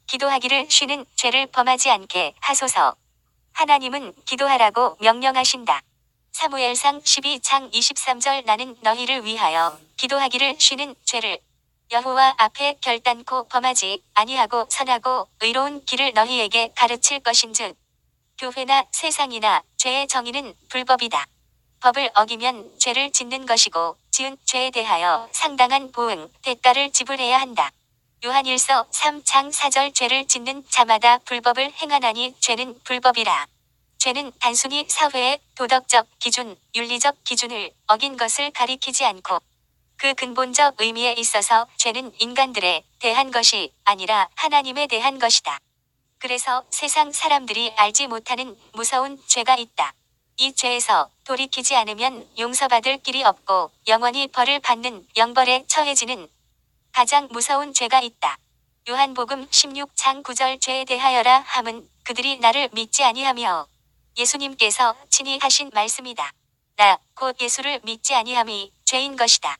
기도하기를 쉬는 죄를 범하지 않게 하소서. 하나님은 기도하라고 명령하신다. 사무엘상 12장 23절 나는 너희를 위하여 기도하기를 쉬는 죄를 여호와 앞에 결단코 범하지 아니하고 선하고 의로운 길을 너희에게 가르칠 것인즉 교회나 세상이나 죄의 정의는 불법이다. 법을 어기면 죄를 짓는 것이고 지은 죄에 대하여 상당한 보응, 대가를 지불해야 한다. 요한일서 3장 4절 죄를 짓는 자마다 불법을 행하나니 죄는 불법이라. 죄는 단순히 사회의 도덕적 기준, 윤리적 기준을 어긴 것을 가리키지 않고 그 근본적 의미에 있어서 죄는 인간들에 대한 것이 아니라 하나님에 대한 것이다. 그래서 세상 사람들이 알지 못하는 무서운 죄가 있다. 이 죄에서 돌이키지 않으면 용서받을 길이 없고 영원히 벌을 받는 영벌에 처해지는 가장 무서운 죄가 있다. 요한복음 16장 9절 죄에 대하여라 함은 그들이 나를 믿지 아니하며 예수님께서 친히 하신 말씀이다. 나 곧 예수를 믿지 아니함이 죄인 것이다.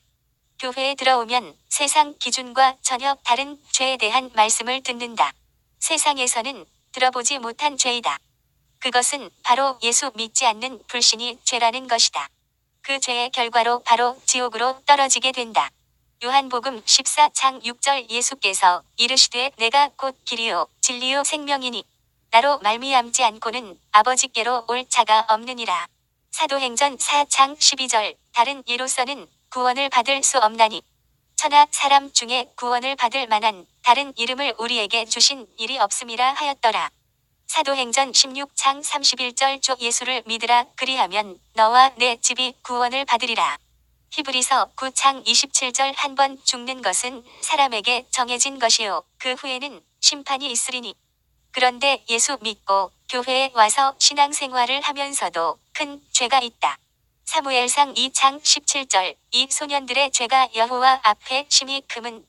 교회에 들어오면 세상 기준과 전혀 다른 죄에 대한 말씀을 듣는다. 세상에서는 들어보지 못한 죄이다. 그것은 바로 예수 믿지 않는 불신이 죄라는 것이다. 그 죄의 결과로 바로 지옥으로 떨어지게 된다. 요한복음 14장 6절 예수께서 이르시되 내가 곧 길이요 진리요 생명이니 나로 말미암지 않고는 아버지께로 올 자가 없느니라. 사도행전 4장 12절 다른 이로서는 구원을 받을 수 없나니 천하 사람 중에 구원을 받을 만한 다른 이름을 우리에게 주신 일이 없음이라 하였더라. 사도행전 16장 31절 주 예수를 믿으라 그리하면 너와 내 집이 구원을 받으리라. 히브리서 9장 27절 한 번 죽는 것은 사람에게 정해진 것이요 그 후에는 심판이 있으리니 그런데 예수 믿고 교회에 와서 신앙생활을 하면서도 큰 죄가 있다. 사무엘상 2장 17절 이 소년들의 죄가 여호와 앞에 심히 금은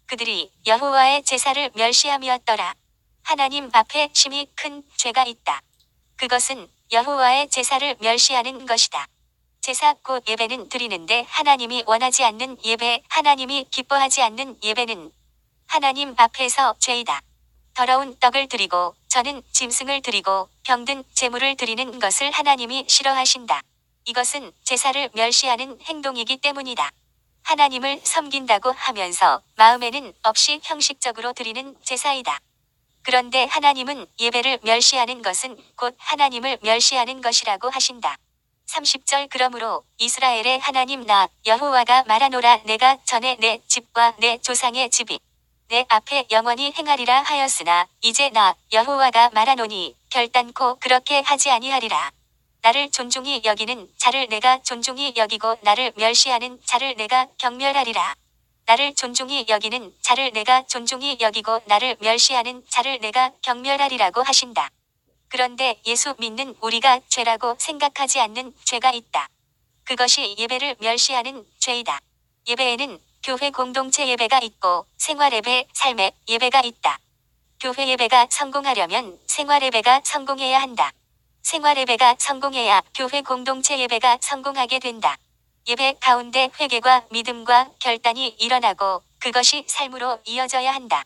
그들이 여호와의 제사를 멸시함이었더라. 하나님 앞에 심히 큰 죄가 있다. 그것은 여호와의 제사를 멸시하는 것이다. 제사 곧 예배는 드리는데 하나님이 원하지 않는 예배, 하나님이 기뻐하지 않는 예배는 하나님 앞에서 죄이다. 더러운 떡을 드리고 저는 짐승을 드리고 병든 제물을 드리는 것을 하나님이 싫어하신다. 이것은 제사를 멸시하는 행동이기 때문이다. 하나님을 섬긴다고 하면서 마음에는 없이 형식적으로 드리는 제사이다. 그런데 하나님은 예배를 멸시하는 것은 곧 하나님을 멸시하는 것이라고 하신다. 30절 그러므로 이스라엘의 하나님 나 여호와가 말하노라 내가 전에 내 집과 내 조상의 집이 내 앞에 영원히 행하리라 하였으나 이제 나 여호와가 말하노니 결단코 그렇게 하지 아니하리라. 나를 존중히 여기는 자를 내가 존중히 여기고 나를 멸시하는 자를 내가 경멸하리라. 나를 존중히 여기는 자를 내가 존중히 여기고 나를 멸시하는 자를 내가 경멸하리라고 하신다. 그런데 예수 믿는 우리가 죄라고 생각하지 않는 죄가 있다. 그것이 예배를 멸시하는 죄이다. 예배에는 교회 공동체 예배가 있고 생활 예배, 삶의 예배가 있다. 교회 예배가 성공하려면 생활 예배가 성공해야 한다. 생활 예배가 성공해야 교회 공동체 예배가 성공하게 된다. 예배 가운데 회개과 믿음과 결단이 일어나고 그것이 삶으로 이어져야 한다.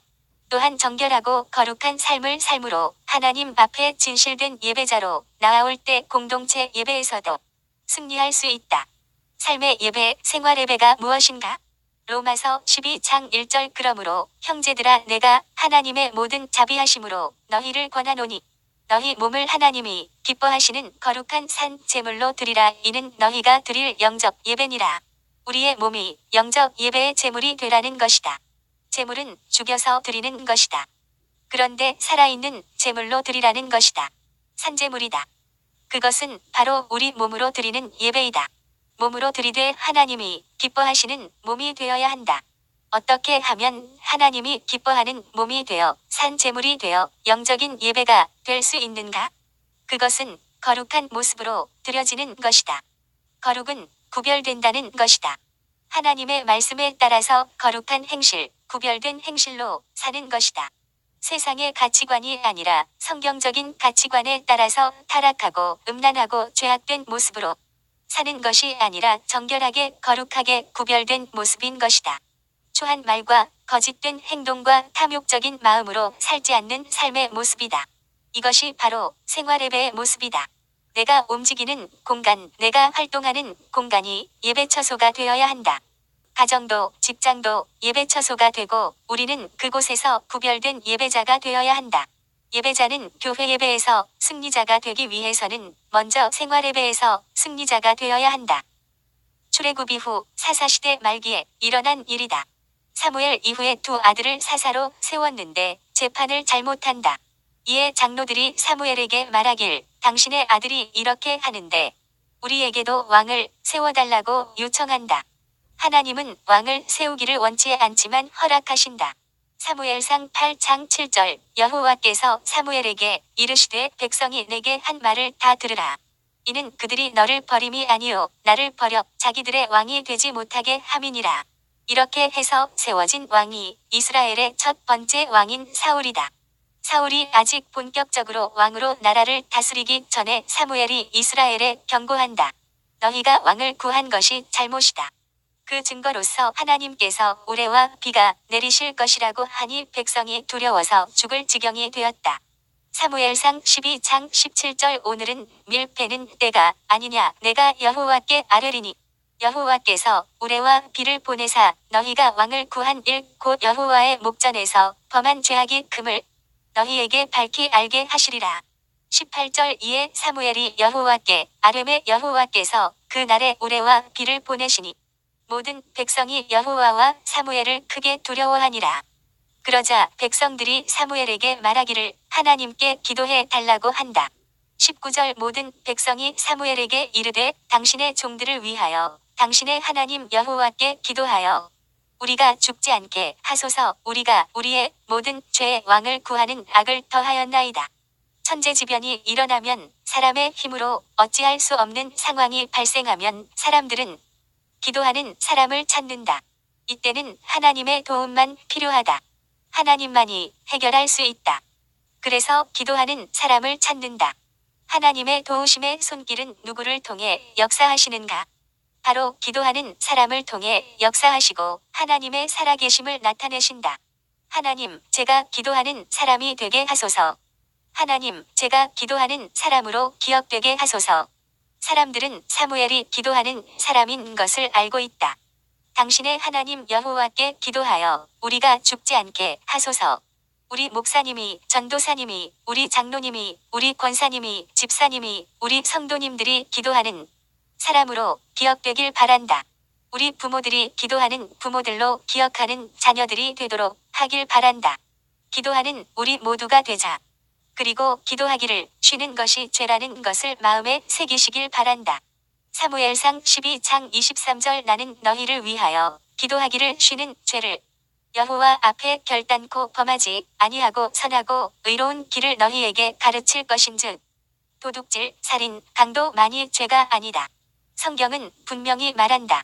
또한 정결하고 거룩한 삶을 삶으로 하나님 앞에 진실된 예배자로 나아올 때 공동체 예배에서도 승리할 수 있다. 삶의 예배, 생활 예배가 무엇인가? 로마서 12장 1절 그러므로 형제들아 내가 하나님의 모든 자비하심으로 너희를 권하노니 너희 몸을 하나님이 기뻐하시는 거룩한 산 제물로 드리라 이는 너희가 드릴 영적 예배니라. 우리의 몸이 영적 예배의 제물이 되라는 것이다. 제물은 죽여서 드리는 것이다. 그런데 살아있는 제물로 드리라는 것이다. 산제물이다. 그것은 바로 우리 몸으로 드리는 예배이다. 몸으로 드리되 하나님이 기뻐하시는 몸이 되어야 한다. 어떻게 하면 하나님이 기뻐하는 몸이 되어 산 제물이 되어 영적인 예배가 될 수 있는가? 그것은 거룩한 모습으로 드려지는 것이다. 거룩은 구별된다는 것이다. 하나님의 말씀에 따라서 거룩한 행실, 구별된 행실로 사는 것이다. 세상의 가치관이 아니라 성경적인 가치관에 따라서 타락하고 음란하고 죄악된 모습으로 사는 것이 아니라 정결하게 거룩하게 구별된 모습인 것이다. 추한 말과 거짓된 행동과 탐욕적인 마음으로 살지 않는 삶의 모습이다. 이것이 바로 생활예배의 모습이다. 내가 움직이는 공간, 내가 활동하는 공간이 예배처소가 되어야 한다. 가정도 직장도 예배처소가 되고 우리는 그곳에서 구별된 예배자가 되어야 한다. 예배자는 교회 예배에서 승리자가 되기 위해서는 먼저 생활 예배에서 승리자가 되어야 한다. 출애굽 이후 사사시대 말기에 일어난 일이다. 사무엘 이후에 두 아들을 사사로 세웠는데 재판을 잘못한다. 이에 장로들이 사무엘에게 말하길 당신의 아들이 이렇게 하는데 우리에게도 왕을 세워달라고 요청한다. 하나님은 왕을 세우기를 원치 않지만 허락하신다. 사무엘상 8장 7절 여호와께서 사무엘에게 이르시되 백성이 내게 한 말을 다 들으라. 이는 그들이 너를 버림이 아니요 나를 버려 자기들의 왕이 되지 못하게 함이니라. 이렇게 해서 세워진 왕이 이스라엘의 첫 번째 왕인 사울이다. 사울이 아직 본격적으로 왕으로 나라를 다스리기 전에 사무엘이 이스라엘에 경고한다. 너희가 왕을 구한 것이 잘못이다. 그 증거로서 하나님께서 우레와 비가 내리실 것이라고 하니 백성이 두려워서 죽을 지경이 되었다. 사무엘상 12장 17절 오늘은 밀패는 때가 아니냐 내가 여호와께 아뢰리니 여호와께서 우레와 비를 보내사 너희가 왕을 구한 일 곧 여호와의 목전에서 범한 죄악이 금을 너희에게 밝히 알게 하시리라. 18절 이에 사무엘이 여호와께 아뢰매 여호와께서 그 날에 우레와 비를 보내시니 모든 백성이 여호와와 사무엘을 크게 두려워하니라. 그러자 백성들이 사무엘에게 말하기를 하나님께 기도해 달라고 한다. 19절 모든 백성이 사무엘에게 이르되 당신의 종들을 위하여 당신의 하나님 여호와께 기도하여 우리가 죽지 않게 하소서. 우리가 우리의 모든 죄의 왕을 구하는 악을 더하였나이다. 천재지변이 일어나면 사람의 힘으로 어찌할 수 없는 상황이 발생하면 사람들은 기도하는 사람을 찾는다. 이때는 하나님의 도움만 필요하다. 하나님만이 해결할 수 있다. 그래서 기도하는 사람을 찾는다. 하나님의 도우심의 손길은 누구를 통해 역사하시는가? 바로 기도하는 사람을 통해 역사하시고 하나님의 살아계심을 나타내신다. 하나님, 제가 기도하는 사람이 되게 하소서. 하나님, 제가 기도하는 사람으로 기억되게 하소서. 사람들은 사무엘이 기도하는 사람인 것을 알고 있다. 당신의 하나님 여호와께 기도하여 우리가 죽지 않게 하소서. 우리 목사님이, 전도사님이, 우리 장로님이, 우리 권사님이, 집사님이, 우리 성도님들이 기도하는 사람으로 기억되길 바란다. 우리 부모들이 기도하는 부모들로 기억하는 자녀들이 되도록 하길 바란다. 기도하는 우리 모두가 되자. 그리고 기도하기를 쉬는 것이 죄라는 것을 마음에 새기시길 바란다. 사무엘상 12장 23절 나는 너희를 위하여 기도하기를 쉬는 죄를 여호와 앞에 결단코 범하지 아니하고 선하고 의로운 길을 너희에게 가르칠 것인즉 도둑질, 살인, 강도만이 죄가 아니다. 성경은 분명히 말한다.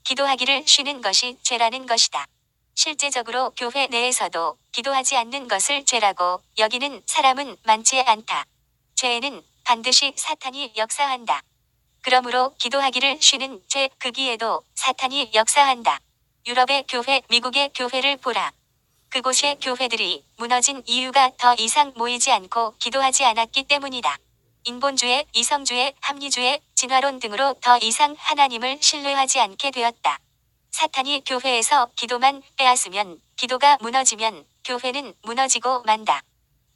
기도하기를 쉬는 것이 죄라는 것이다. 실제적으로 교회 내에서도 기도하지 않는 것을 죄라고 여기는 사람은 많지 않다. 죄에는 반드시 사탄이 역사한다. 그러므로 기도하기를 쉬는 죄 거기에도 사탄이 역사한다. 유럽의 교회, 미국의 교회를 보라. 그곳의 교회들이 무너진 이유가 더 이상 모이지 않고 기도하지 않았기 때문이다. 인본주의, 이성주의, 합리주의, 진화론 등으로 더 이상 하나님을 신뢰하지 않게 되었다. 사탄이 교회에서 기도만 빼앗으면 기도가 무너지면 교회는 무너지고 만다.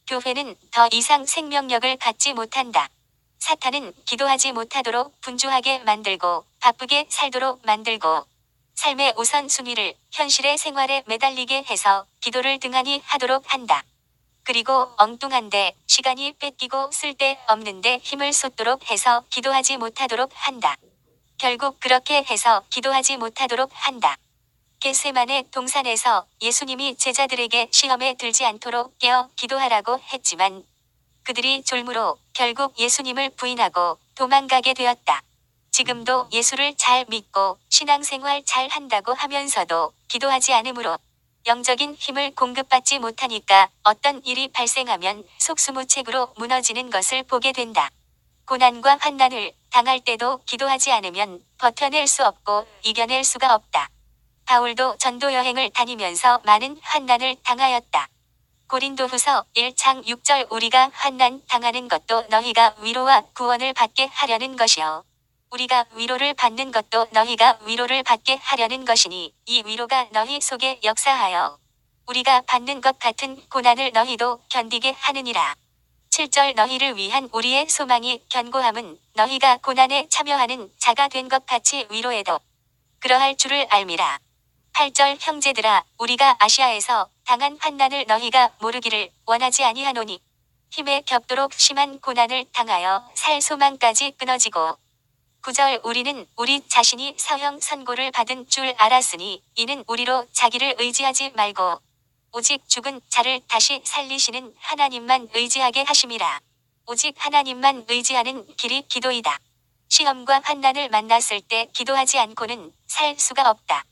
교회는 더 이상 생명력을 갖지 못한다. 사탄은 기도하지 못하도록 분주하게 만들고 바쁘게 살도록 만들고 삶의 우선순위를 현실의 생활에 매달리게 해서 기도를 등한히 하도록 한다. 그리고 엉뚱한데 시간이 뺏기고 쓸데없는데 힘을 쏟도록 해서 기도하지 못하도록 한다. 결국 그렇게 해서 기도하지 못하도록 한다. 겟세마네 동산에서 예수님이 제자들에게 시험에 들지 않도록 깨어 기도하라고 했지만 그들이 졸므로 결국 예수님을 부인하고 도망가게 되었다. 지금도 예수를 잘 믿고 신앙생활 잘 한다고 하면서도 기도하지 않으므로 영적인 힘을 공급받지 못하니까 어떤 일이 발생하면 속수무책으로 무너지는 것을 보게 된다. 고난과 환난을 당할 때도 기도하지 않으면 버텨낼 수 없고 이겨낼 수가 없다. 바울도 전도 여행을 다니면서 많은 환난을 당하였다. 고린도후서 1장 6절 우리가 환난 당하는 것도 너희가 위로와 구원을 받게 하려는 것이요. 우리가 위로를 받는 것도 너희가 위로를 받게 하려는 것이니 이 위로가 너희 속에 역사하여 우리가 받는 것 같은 고난을 너희도 견디게 하느니라. 7절 너희를 위한 우리의 소망이 견고함은 너희가 고난에 참여하는 자가 된 것 같이 위로에도 그러할 줄을 알미라. 8절 형제들아 우리가 아시아에서 당한 환난을 너희가 모르기를 원하지 아니하노니 힘에 겹도록 심한 고난을 당하여 살 소망까지 끊어지고 9절 우리는 우리 자신이 사형 선고를 받은 줄 알았으니 이는 우리로 자기를 의지하지 말고 오직 죽은 자를 다시 살리시는 하나님만 의지하게 하심이라. 오직 하나님만 의지하는 길이 기도이다. 시험과 환난을 만났을 때 기도하지 않고는 살 수가 없다.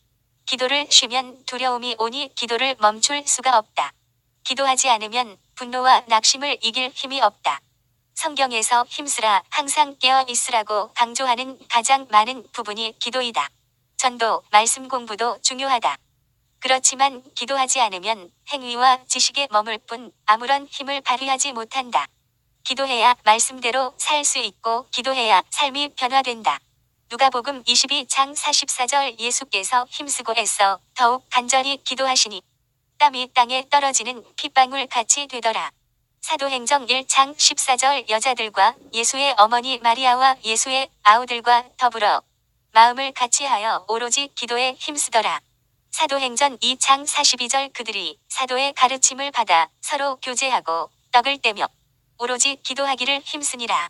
기도를 쉬면 두려움이 오니 기도를 멈출 수가 없다. 기도하지 않으면 분노와 낙심을 이길 힘이 없다. 성경에서 힘쓰라 항상 깨어 있으라고 강조하는 가장 많은 부분이 기도이다. 전도, 말씀 공부도 중요하다. 그렇지만 기도하지 않으면 행위와 지식에 머물 뿐 아무런 힘을 발휘하지 못한다. 기도해야 말씀대로 살 수 있고 기도해야 삶이 변화된다. 누가복음 22장 44절 예수께서 힘쓰고 애써 더욱 간절히 기도하시니 땀이 땅에 떨어지는 핏방울 같이 되더라. 사도행전 1장 14절 여자들과 예수의 어머니 마리아와 예수의 아우들과 더불어 마음을 같이하여 오로지 기도에 힘쓰더라. 사도행전 2장 42절 그들이 사도의 가르침을 받아 서로 교제하고 떡을 떼며 오로지 기도하기를 힘쓰니라.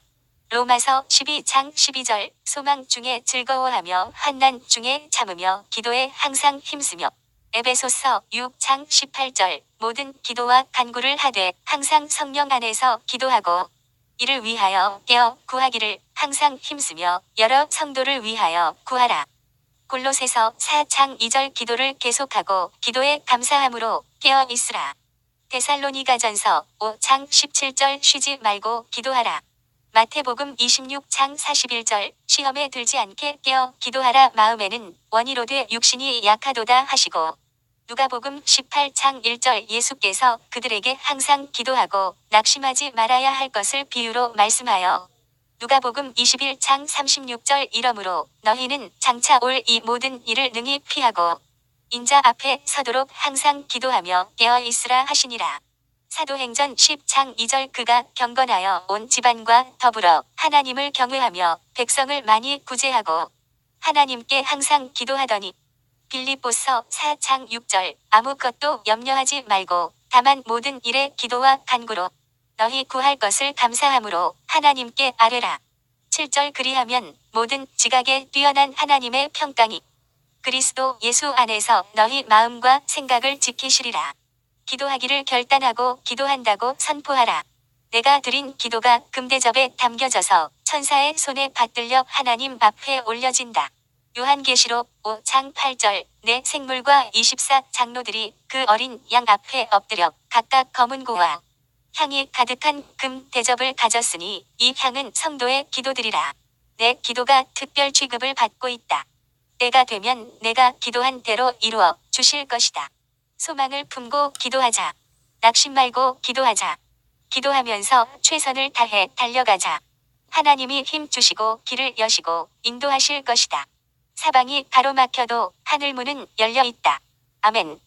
로마서 12장 12절 소망 중에 즐거워하며 환난 중에 참으며 기도에 항상 힘쓰며 에베소서 6장 18절 모든 기도와 간구를 하되 항상 성령 안에서 기도하고 이를 위하여 깨어 구하기를 항상 힘쓰며 여러 성도를 위하여 구하라. 골로새서 4장 2절 기도를 계속하고 기도에 감사함으로 깨어 있으라. 데살로니가전서 5장 17절 쉬지 말고 기도하라. 마태복음 26장 41절 시험에 들지 않게 깨어 기도하라. 마음에는 원이로되 육신이 약하도다 하시고 누가복음 18장 1절 예수께서 그들에게 항상 기도하고 낙심하지 말아야 할 것을 비유로 말씀하여 누가복음 21장 36절 이러므로 너희는 장차 올 이 모든 일을 능히 피하고 인자 앞에 서도록 항상 기도하며 깨어 있으라 하시니라. 사도행전 10장 2절 그가 경건하여 온 집안과 더불어 하나님을 경외하며 백성을 많이 구제하고 하나님께 항상 기도하더니 빌립보서 4장 6절 아무것도 염려하지 말고 다만 모든 일에 기도와 간구로 너희 구할 것을 감사함으로 하나님께 아뢰라. 7절 그리하면 모든 지각에 뛰어난 하나님의 평강이 그리스도 예수 안에서 너희 마음과 생각을 지키시리라. 기도하기를 결단하고 기도한다고 선포하라. 내가 드린 기도가 금대접에 담겨져서 천사의 손에 받들려 하나님 앞에 올려진다. 요한계시록 5장 8절 내 생물과 24 장로들이 그 어린 양 앞에 엎드려 각각 검은 고와 향이 가득한 금 대접을 가졌으니 이 향은 성도의 기도들이라. 내 기도가 특별 취급을 받고 있다. 때가 되면 내가 기도한 대로 이루어 주실 것이다. 소망을 품고 기도하자. 낙심 말고 기도하자. 기도하면서 최선을 다해 달려가자. 하나님이 힘 주시고 길을 여시고 인도하실 것이다. 사방이 가로막혀도 하늘문은 열려 있다. 아멘.